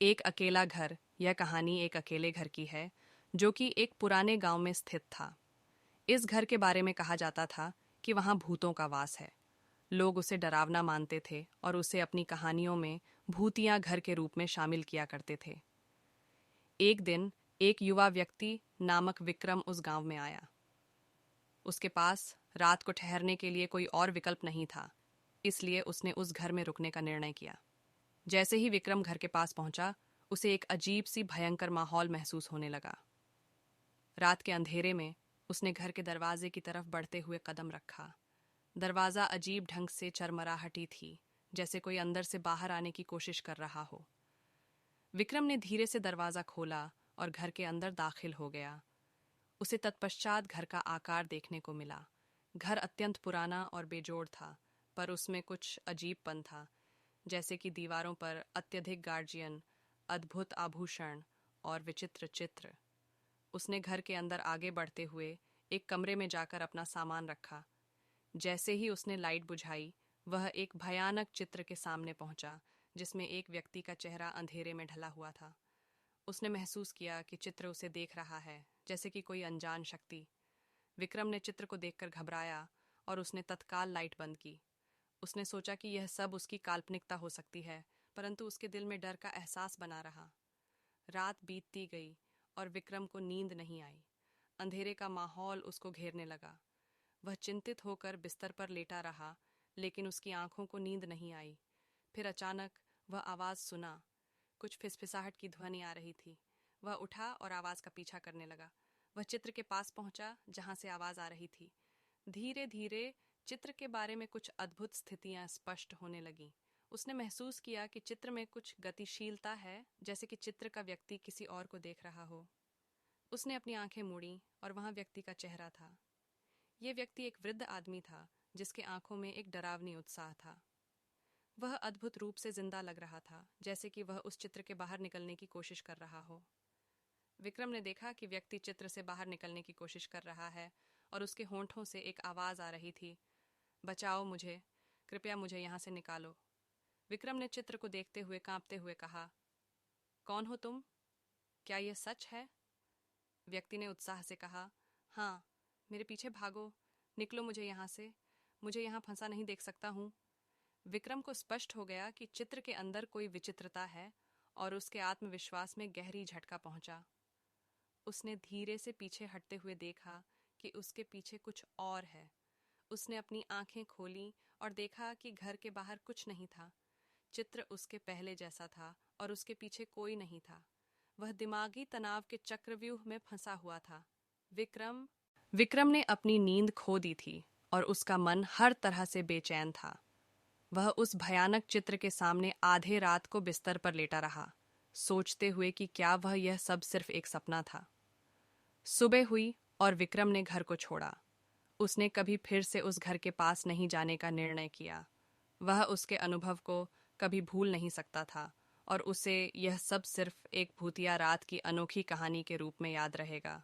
एक अकेला घर। यह कहानी एक अकेले घर की है जो कि एक पुराने गांव में स्थित था। इस घर के बारे में कहा जाता था कि वहां भूतों का वास है। लोग उसे डरावना मानते थे और उसे अपनी कहानियों में भूतिया घर के रूप में शामिल किया करते थे। एक दिन एक युवा व्यक्ति नामक विक्रम उस गांव में आया। उसके पास रात को ठहरने के लिए कोई और विकल्प नहीं था, इसलिए उसने उस घर में रुकने का निर्णय किया। जैसे ही विक्रम घर के पास पहुंचा, उसे एक अजीब सी भयंकर माहौल महसूस होने लगा। रात के अंधेरे में उसने घर के दरवाजे की तरफ बढ़ते हुए कदम रखा। दरवाजा अजीब ढंग से चरमराहटी थी, जैसे कोई अंदर से बाहर आने की कोशिश कर रहा हो। विक्रम ने धीरे से दरवाजा खोला और घर के अंदर दाखिल हो गया। उसे तत्पश्चात घर का आकार देखने को मिला। घर अत्यंत पुराना और बेजोड़ था, पर उसमें कुछ अजीबपन था, जैसे कि दीवारों पर अत्यधिक गार्जियन, अद्भुत आभूषण और विचित्र चित्र। उसने घर के अंदर आगे बढ़ते हुए एक कमरे में जाकर अपना सामान रखा। जैसे ही उसने लाइट बुझाई, वह एक भयानक चित्र के सामने पहुंचा, जिसमें एक व्यक्ति का चेहरा अंधेरे में ढला हुआ था। उसने महसूस किया कि चित्र उसे देख रहा है, जैसे कि कोई अनजान शक्ति। विक्रम ने चित्र को देखकर घबराया और उसने तत्काल लाइट बंद की। उसने सोचा कि यह सब उसकी काल्पनिकता हो सकती है, परंतु उसके दिल में डर का एहसास बना रहा। रात बीतती गई और विक्रम को नींद नहीं आई। अंधेरे का माहौल उसको घेरने लगा। वह चिंतित होकर बिस्तर पर लेटा रहा, लेकिन उसकी आंखों को नींद नहीं आई। फिर अचानक वह आवाज सुना। कुछ फिसफिसाहट की ध्वनि आ रही थी। वह उठा और आवाज का पीछा करने लगा। वह चित्र के पास पहुंचा जहां से आवाज आ रही थी। धीरे धीरे चित्र के बारे में कुछ अद्भुत स्थितियां स्पष्ट होने लगीं। उसने महसूस किया कि चित्र में कुछ गतिशीलता है, जैसे कि चित्र का व्यक्ति किसी और को देख रहा हो। उसने अपनी आंखें मूड़ी और वहां व्यक्ति का चेहरा था। यह व्यक्ति एक वृद्ध आदमी था, जिसके आंखों में एक डरावनी उत्साह था। वह अद्भुत रूप से जिंदा लग रहा था, जैसे कि वह उस चित्र के बाहर निकलने की कोशिश कर रहा हो। विक्रम ने देखा कि व्यक्ति चित्र से बाहर निकलने की कोशिश कर रहा है और उसके होंठों से एक आवाज आ रही थी, बचाओ मुझे, कृपया मुझे यहाँ से निकालो। विक्रम ने चित्र को देखते हुए कांपते हुए कहा, कौन हो तुम? क्या यह सच है? व्यक्ति ने उत्साह से कहा, हाँ, मेरे पीछे भागो, निकलो मुझे यहाँ से, मुझे यहाँ फंसा नहीं देख सकता हूँ। विक्रम को स्पष्ट हो गया कि चित्र के अंदर कोई विचित्रता है और उसके आत्मविश्वास में गहरी झटका पहुंचा। उसने धीरे से पीछे हटते हुए देखा कि उसके पीछे कुछ और है। उसने अपनी आंखें खोली और देखा कि घर के बाहर कुछ नहीं था। चित्र उसके पहले जैसा था और उसके पीछे कोई नहीं था। वह दिमागी तनाव के चक्रव्यूह में फंसा हुआ था। विक्रम विक्रम ने अपनी नींद खो दी थी और उसका मन हर तरह से बेचैन था। वह उस भयानक चित्र के सामने आधे रात को बिस्तर पर लेटा रहा, सोचते हुए कि क्या वह यह सब सिर्फ एक सपना था। सुबह हुई और विक्रम ने घर को छोड़ा। उसने कभी फिर से उस घर के पास नहीं जाने का निर्णय किया। वह उसके अनुभव को कभी भूल नहीं सकता था और उसे यह सब सिर्फ एक भूतिया रात की अनोखी कहानी के रूप में याद रहेगा।